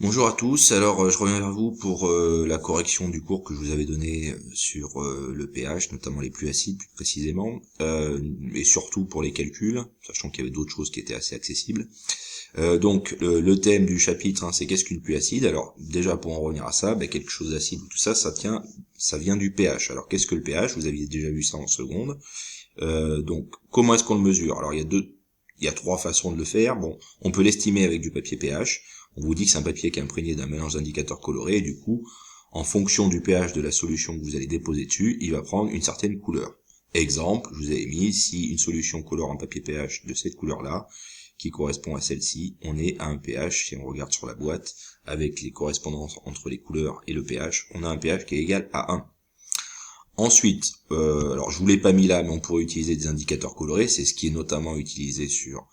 Bonjour à tous, alors je reviens vers vous pour la correction du cours que je vous avais donné sur le pH, notamment les plus acides plus précisément, et surtout pour les calculs, sachant qu'il y avait d'autres choses qui étaient assez accessibles. Donc le thème du chapitre, c'est qu'est-ce qu'une pluie acide. Alors déjà pour en revenir à ça, quelque chose d'acide, tout ça, ça vient du pH. Alors qu'est-ce que le pH? Vous aviez déjà vu ça en seconde. Donc comment est-ce qu'on le mesure? Alors il y a trois façons de le faire. Bon, on peut l'estimer avec du papier pH. On vous dit que c'est un papier qui est imprégné d'un mélange d'indicateurs colorés, et du coup, en fonction du pH de la solution que vous allez déposer dessus, il va prendre une certaine couleur. Exemple, je vous ai mis, si une solution colore un papier pH de cette couleur-là, qui correspond à celle-ci, on est à un pH, si on regarde sur la boîte, avec les correspondances entre les couleurs et le pH, on a un pH qui est égal à 1. Ensuite, alors je vous l'ai pas mis là, mais on pourrait utiliser des indicateurs colorés, c'est ce qui est notamment utilisé sur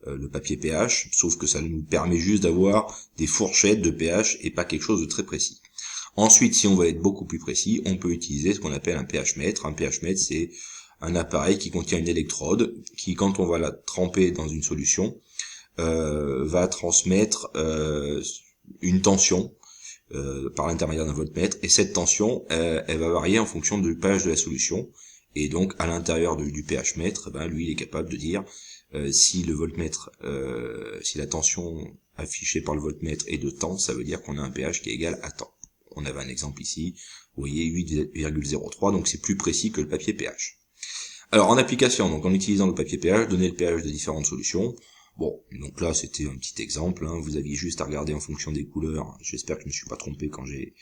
le papier pH, sauf que ça nous permet juste d'avoir des fourchettes de pH et pas quelque chose de très précis. Ensuite, si on veut être beaucoup plus précis, on peut utiliser ce qu'on appelle un pH mètre. Un pH mètre, c'est un appareil qui contient une électrode qui, quand on va la tremper dans une solution, va transmettre une tension par l'intermédiaire d'un voltmètre, et cette tension, elle va varier en fonction du pH de la solution, et donc à l'intérieur du pH mètre, lui il est capable de dire si le voltmètre, si la tension affichée par le voltmètre est de temps, ça veut dire qu'on a un pH qui est égal à temps. On avait un exemple ici, vous voyez 8,03, donc c'est plus précis que le papier pH. Alors en application, donc en utilisant le papier pH, donner le pH de différentes solutions. Bon, donc là c'était un petit exemple, vous aviez juste à regarder en fonction des couleurs, j'espère que je ne me suis pas trompé quand j'ai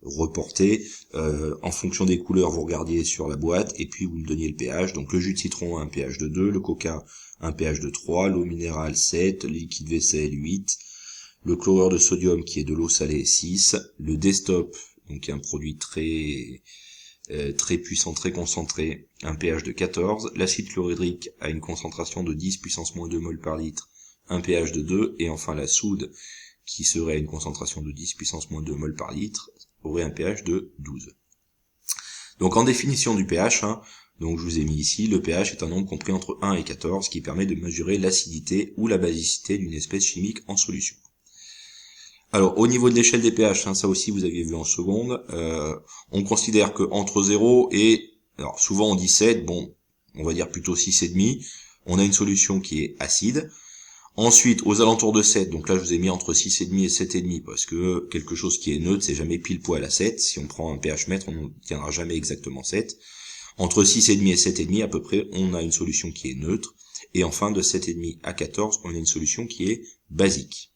reporté, en fonction des couleurs vous regardiez sur la boîte, et puis vous me donniez le pH, donc le jus de citron a un pH de 2, le coca un pH de 3, l'eau minérale 7, le liquide vaisselle 8, le chlorure de sodium qui est de l'eau salée 6, le Destop, donc qui est un produit très puissant, très concentré, un pH de 14, l'acide chlorhydrique a une concentration de 10 puissance moins 2 mol par litre, un pH de 2, et enfin la soude, qui serait à une concentration de 10 puissance moins 2 mol par litre, aurait un pH de 12. Donc en définition du pH, donc je vous ai mis ici, le pH est un nombre compris entre 1 et 14 qui permet de mesurer l'acidité ou la basicité d'une espèce chimique en solution. Alors, au niveau de l'échelle des pH, ça aussi vous aviez vu en seconde, on considère que entre 0 et, alors souvent on dit 7, bon, on va dire plutôt 6,5, on a une solution qui est acide. Ensuite, aux alentours de 7, donc là je vous ai mis entre 6,5 et 7,5, parce que quelque chose qui est neutre, c'est jamais pile poil à 7. Si on prend un pH mètre, on n'obtiendra jamais exactement 7. Entre 6,5 et 7,5 à peu près, on a une solution qui est neutre. Et enfin, de 7,5 à 14, on a une solution qui est basique.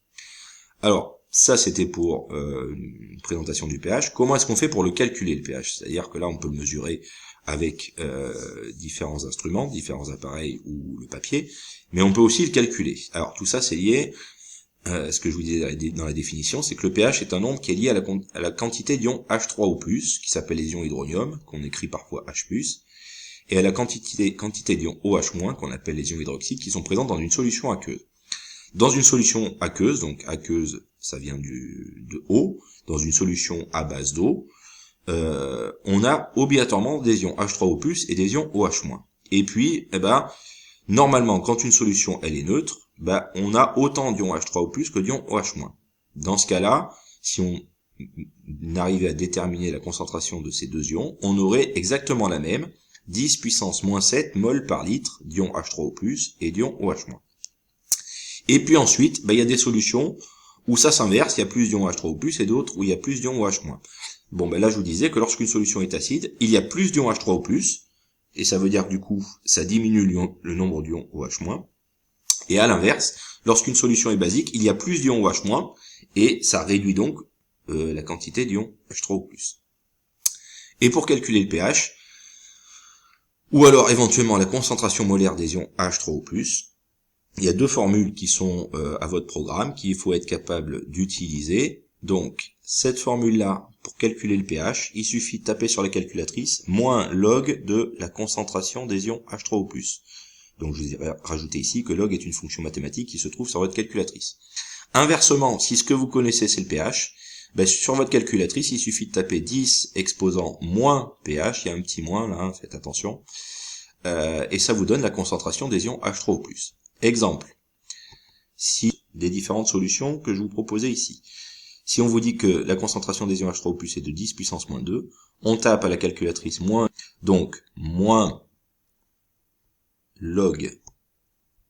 Alors, ça c'était pour une présentation du pH. Comment est-ce qu'on fait pour le calculer, le pH? C'est-à-dire que là, on peut le mesurer avec différents instruments, différents appareils ou le papier, mais on peut aussi le calculer. Alors tout ça c'est lié, ce que je vous disais dans la définition, c'est que le pH est un nombre qui est lié à la quantité d'ions H3O+, qui s'appelle les ions hydronium, qu'on écrit parfois H+, et à la quantité d'ions OH-, qu'on appelle les ions hydroxydes, qui sont présents dans une solution aqueuse. Dans une solution aqueuse, donc aqueuse, ça vient de eau, dans une solution à base d'eau, on a obligatoirement des ions H3O+, et des ions OH-. Et puis, normalement, quand une solution elle est neutre, on a autant d'ions H3O+, que d'ions OH-. Dans ce cas-là, si on arrivait à déterminer la concentration de ces deux ions, on aurait exactement la même, 10 puissance moins 7 mol par litre d'ions H3O+, et d'ions OH-. Et puis ensuite, il y a des solutions où ça s'inverse, il y a plus d'ions H3O+, et d'autres où il y a plus d'ions OH-. Bon, là je vous disais que lorsqu'une solution est acide, il y a plus d'ions H3O+, et ça veut dire que du coup, ça diminue le nombre d'ions OH-. Et à l'inverse, lorsqu'une solution est basique, il y a plus d'ions OH-, et ça réduit donc la quantité d'ions H3O+. Et pour calculer le pH, ou alors éventuellement la concentration molaire des ions H3O+, il y a deux formules qui sont à votre programme, qu'il faut être capable d'utiliser. Donc, cette formule-là, pour calculer le pH, il suffit de taper sur la calculatrice, moins log de la concentration des ions H3O+. Donc, je vous ai rajouté ici que log est une fonction mathématique qui se trouve sur votre calculatrice. Inversement, si ce que vous connaissez c'est le pH, sur votre calculatrice, il suffit de taper 10 exposant moins pH, il y a un petit moins là, faites attention, et ça vous donne la concentration des ions H3O+. Exemple, si des différentes solutions que je vous proposais ici. Si on vous dit que la concentration des ions H3O+ est de 10 puissance moins 2, on tape à la calculatrice moins, donc moins log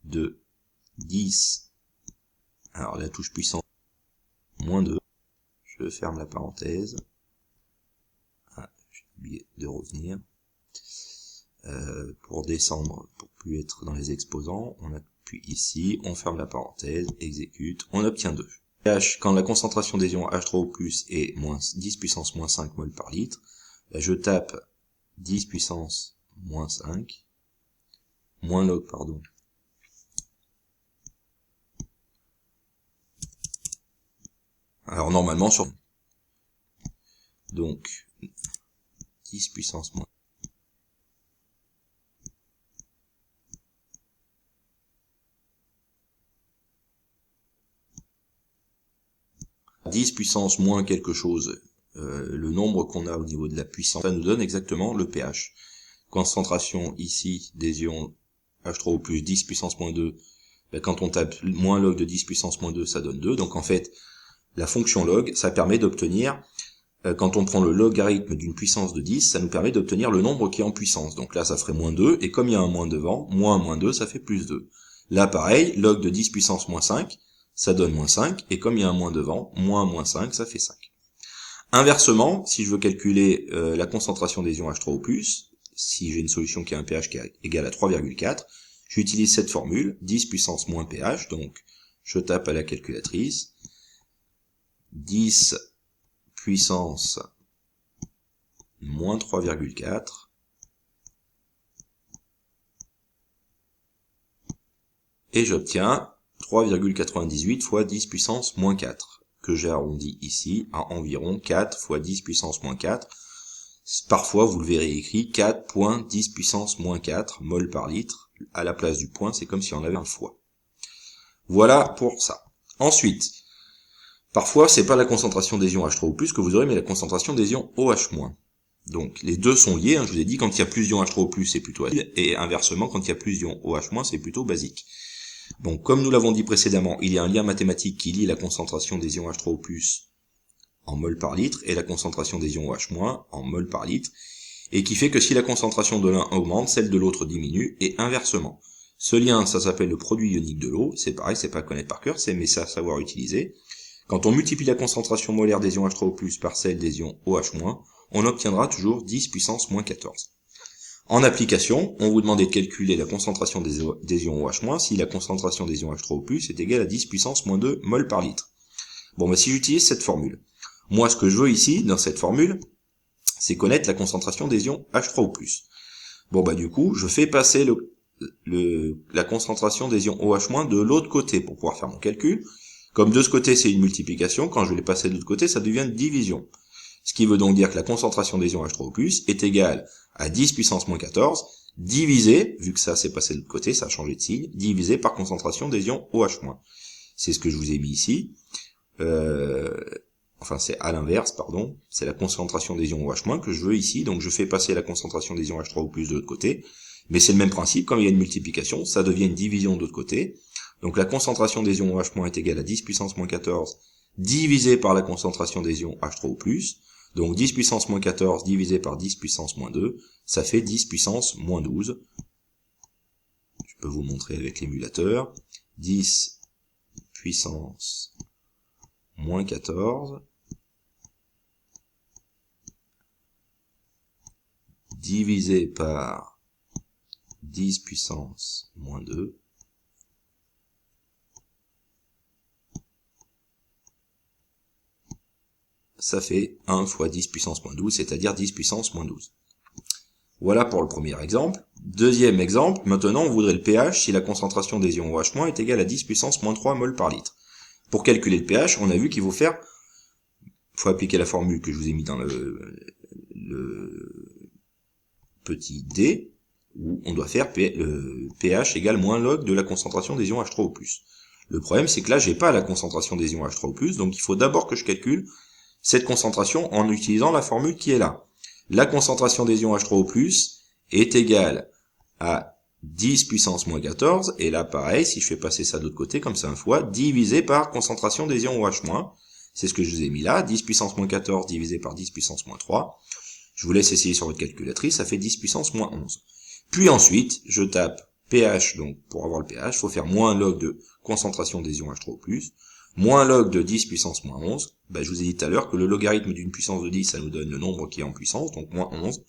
de 10, alors la touche puissance moins 2, je ferme la parenthèse, j'ai oublié de revenir, pour descendre, pour plus être dans les exposants, on appuie ici, on ferme la parenthèse, exécute, on obtient 2. pH, quand la concentration des ions H3O+ est moins 10 puissance moins 5 mol par litre, je tape 10 puissance moins 5, moins log, pardon. Alors normalement sur donc 10 puissance moins 10 puissance moins quelque chose, le nombre qu'on a au niveau de la puissance, ça nous donne exactement le pH. Concentration ici des ions H3O+, 10 puissance moins 2, quand on tape moins log de 10 puissance moins 2, ça donne 2. Donc en fait, la fonction log, ça permet d'obtenir, quand on prend le logarithme d'une puissance de 10, ça nous permet d'obtenir le nombre qui est en puissance. Donc là, ça ferait moins 2, et comme il y a un moins devant, moins 2, ça fait plus 2. Là, pareil, log de 10 puissance moins 5, ça donne moins 5, et comme il y a un moins devant, moins 5, ça fait 5. Inversement, si je veux calculer la concentration des ions H3O+, si j'ai une solution qui a un pH qui est égal à 3,4, j'utilise cette formule, 10 puissance moins pH, donc je tape à la calculatrice, 10 puissance moins 3,4, et j'obtiens 3,98 fois 10 puissance moins 4, que j'ai arrondi ici à environ 4 fois 10 puissance moins 4. Parfois, vous le verrez écrit 4.10 puissance moins 4 mol par litre. À la place du point, c'est comme si on avait un fois. Voilà pour ça. Ensuite, parfois, c'est pas la concentration des ions H3O+ que vous aurez, mais la concentration des ions OH-. Donc, les deux sont liés. Je vous ai dit, quand il y a plus d'ions H3O+, c'est plutôt acide, et inversement, quand il y a plus d'ions OH-, c'est plutôt basique. Bon, comme nous l'avons dit précédemment, il y a un lien mathématique qui lie la concentration des ions H3O+ en mol par litre et la concentration des ions OH- en mol par litre, et qui fait que si la concentration de l'un augmente, celle de l'autre diminue, et inversement. Ce lien, ça s'appelle le produit ionique de l'eau. C'est pareil, c'est pas à connaître par cœur, mais c'est à savoir utiliser. Quand on multiplie la concentration molaire des ions H3O+ par celle des ions OH-, on obtiendra toujours 10 puissance moins 14. En application, on vous demandait de calculer la concentration des ions OH- si la concentration des ions H3O+ est égale à 10 puissance moins 2 mol par litre. Bon, bah si j'utilise cette formule, moi ce que je veux ici, dans cette formule, c'est connaître la concentration des ions H3O+. Bon, bah du coup, je fais passer la concentration des ions OH- de l'autre côté pour pouvoir faire mon calcul. Comme de ce côté c'est une multiplication, quand je l'ai passé de l'autre côté, ça devient une division. Ce qui veut donc dire que la concentration des ions H3O+ est égale à 10 puissance moins 14, divisé, vu que ça s'est passé de l'autre côté, ça a changé de signe, divisé par concentration des ions OH-. C'est ce que je vous ai mis ici. Enfin c'est à l'inverse, pardon, c'est la concentration des ions OH- que je veux ici, donc je fais passer la concentration des ions H3O+ de l'autre côté, mais c'est le même principe, comme il y a une multiplication, ça devient une division de l'autre côté, donc la concentration des ions OH- est égale à 10 puissance moins 14, divisé par la concentration des ions H3O+, donc 10 puissance moins 14 divisé par 10 puissance moins 2, ça fait 10 puissance moins 12, je peux vous montrer avec l'émulateur, 10 puissance moins 14, divisé par 10 puissance moins 2, ça fait 1 fois 10 puissance moins 12, c'est-à-dire 10 puissance moins 12. Voilà pour le premier exemple. Deuxième exemple, maintenant on voudrait le pH si la concentration des ions OH- est égale à 10 puissance moins 3 mol par litre. Pour calculer le pH, on a vu qu'il faut appliquer la formule que je vous ai mis dans le petit d, où on doit faire pH égale moins log de la concentration des ions H3O+. Le problème, c'est que là, j'ai pas la concentration des ions H3O+, donc il faut d'abord que je calcule cette concentration en utilisant la formule qui est là. La concentration des ions H3O+ est égale à 10 puissance moins 14, et là, pareil, si je fais passer ça de l'autre côté, comme ça, un fois, divisé par concentration des ions OH-, C'est ce que je vous ai mis là, 10 puissance moins 14 divisé par 10 puissance moins 3. Je vous laisse essayer sur votre calculatrice, ça fait 10 puissance moins 11. Puis ensuite, je tape pH, donc pour avoir le pH, il faut faire moins log de concentration des ions H3O+, moins log de 10 puissance moins 11. Je vous ai dit tout à l'heure que le logarithme d'une puissance de 10, ça nous donne le nombre qui est en puissance, donc moins 11.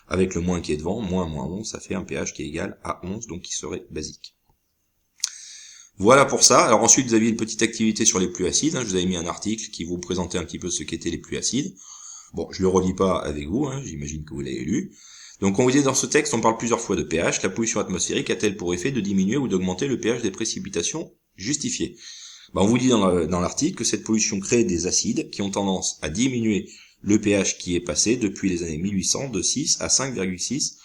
Avec le moins qui est devant, moins 11, ça fait un pH qui est égal à 11, donc qui serait basique. Voilà pour ça. Alors ensuite, vous aviez une petite activité sur les pluies acides. Je vous avais mis un article qui vous présentait un petit peu ce qu'étaient les pluies acides. Bon, je le relis pas avec vous, j'imagine que vous l'avez lu. Donc on vous dit dans ce texte, on parle plusieurs fois de pH. La pollution atmosphérique a-t-elle pour effet de diminuer ou d'augmenter le pH des précipitations justifiées? On vous dit dans l'article que cette pollution crée des acides qui ont tendance à diminuer le pH qui est passé depuis les années 1800 de 6 à 5,6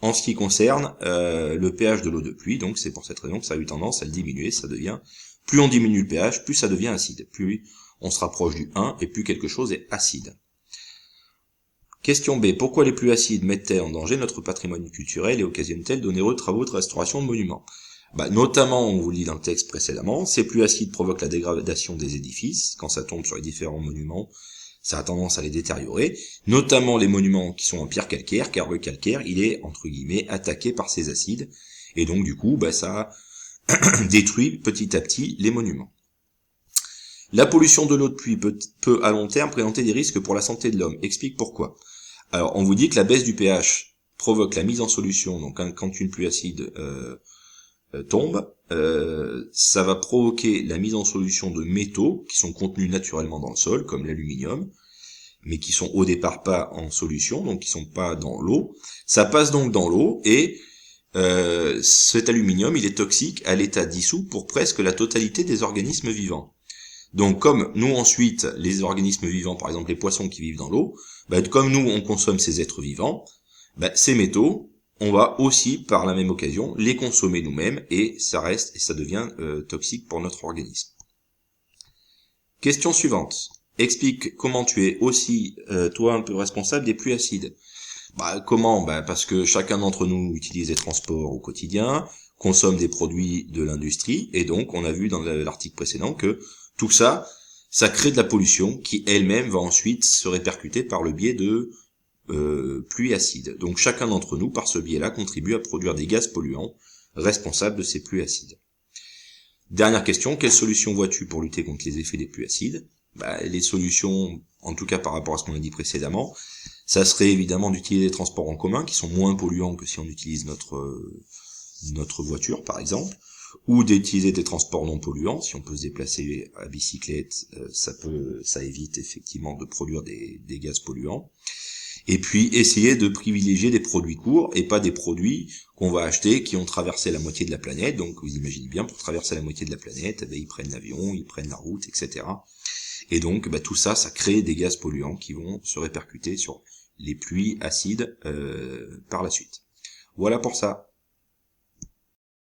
en ce qui concerne le pH de l'eau de pluie. Donc c'est pour cette raison que ça a eu tendance à le diminuer. Ça devient, plus on diminue le pH, plus ça devient acide. Plus on se rapproche du 1 et plus quelque chose est acide. Question B. Pourquoi les pluies acides mettent-elles en danger notre patrimoine culturel et occasionnent-elles d'onéreux travaux de restauration de monuments? Notamment, on vous le dit dans le texte précédemment, ces pluies acides provoquent la dégradation des édifices. Quand ça tombe sur les différents monuments, ça a tendance à les détériorer, notamment les monuments qui sont en pierre calcaire, car le calcaire, il est, entre guillemets, attaqué par ces acides, et donc du coup, ça détruit petit à petit les monuments. La pollution de l'eau de pluie peut à long terme présenter des risques pour la santé de l'homme. Explique pourquoi. Alors, on vous dit que la baisse du pH provoque la mise en solution, donc quand une pluie acide tombe, ça va provoquer la mise en solution de métaux qui sont contenus naturellement dans le sol, comme l'aluminium, mais qui sont au départ pas en solution, donc qui sont pas dans l'eau. Ça passe donc dans l'eau et cet aluminium, il est toxique à l'état dissous pour presque la totalité des organismes vivants. Donc comme nous ensuite, les organismes vivants, par exemple les poissons qui vivent dans l'eau, comme nous on consomme ces êtres vivants, ces métaux, on va aussi par la même occasion les consommer nous-mêmes et ça reste et ça devient toxique pour notre organisme. Question suivante. Explique comment tu es aussi toi un peu responsable des pluies acides. Comment? Parce que chacun d'entre nous utilise les transports au quotidien, consomme des produits de l'industrie et donc on a vu dans l'article précédent que tout ça, ça crée de la pollution qui elle-même va ensuite se répercuter par le biais de pluies acides. Donc chacun d'entre nous, par ce biais-là, contribue à produire des gaz polluants responsables de ces pluies acides. Dernière question, quelles solutions vois-tu pour lutter contre les effets des pluies acides? Les solutions, en tout cas par rapport à ce qu'on a dit précédemment, ça serait évidemment d'utiliser les transports en commun qui sont moins polluants que si on utilise notre voiture par exemple, ou d'utiliser des transports non polluants. Si on peut se déplacer à bicyclette, ça évite effectivement de produire des gaz polluants. Et puis essayer de privilégier des produits courts et pas des produits qu'on va acheter qui ont traversé la moitié de la planète. Donc vous imaginez bien, pour traverser la moitié de la planète, ils prennent l'avion, ils prennent la route, etc. Et donc tout ça, ça crée des gaz polluants qui vont se répercuter sur les pluies acides par la suite. Voilà pour ça.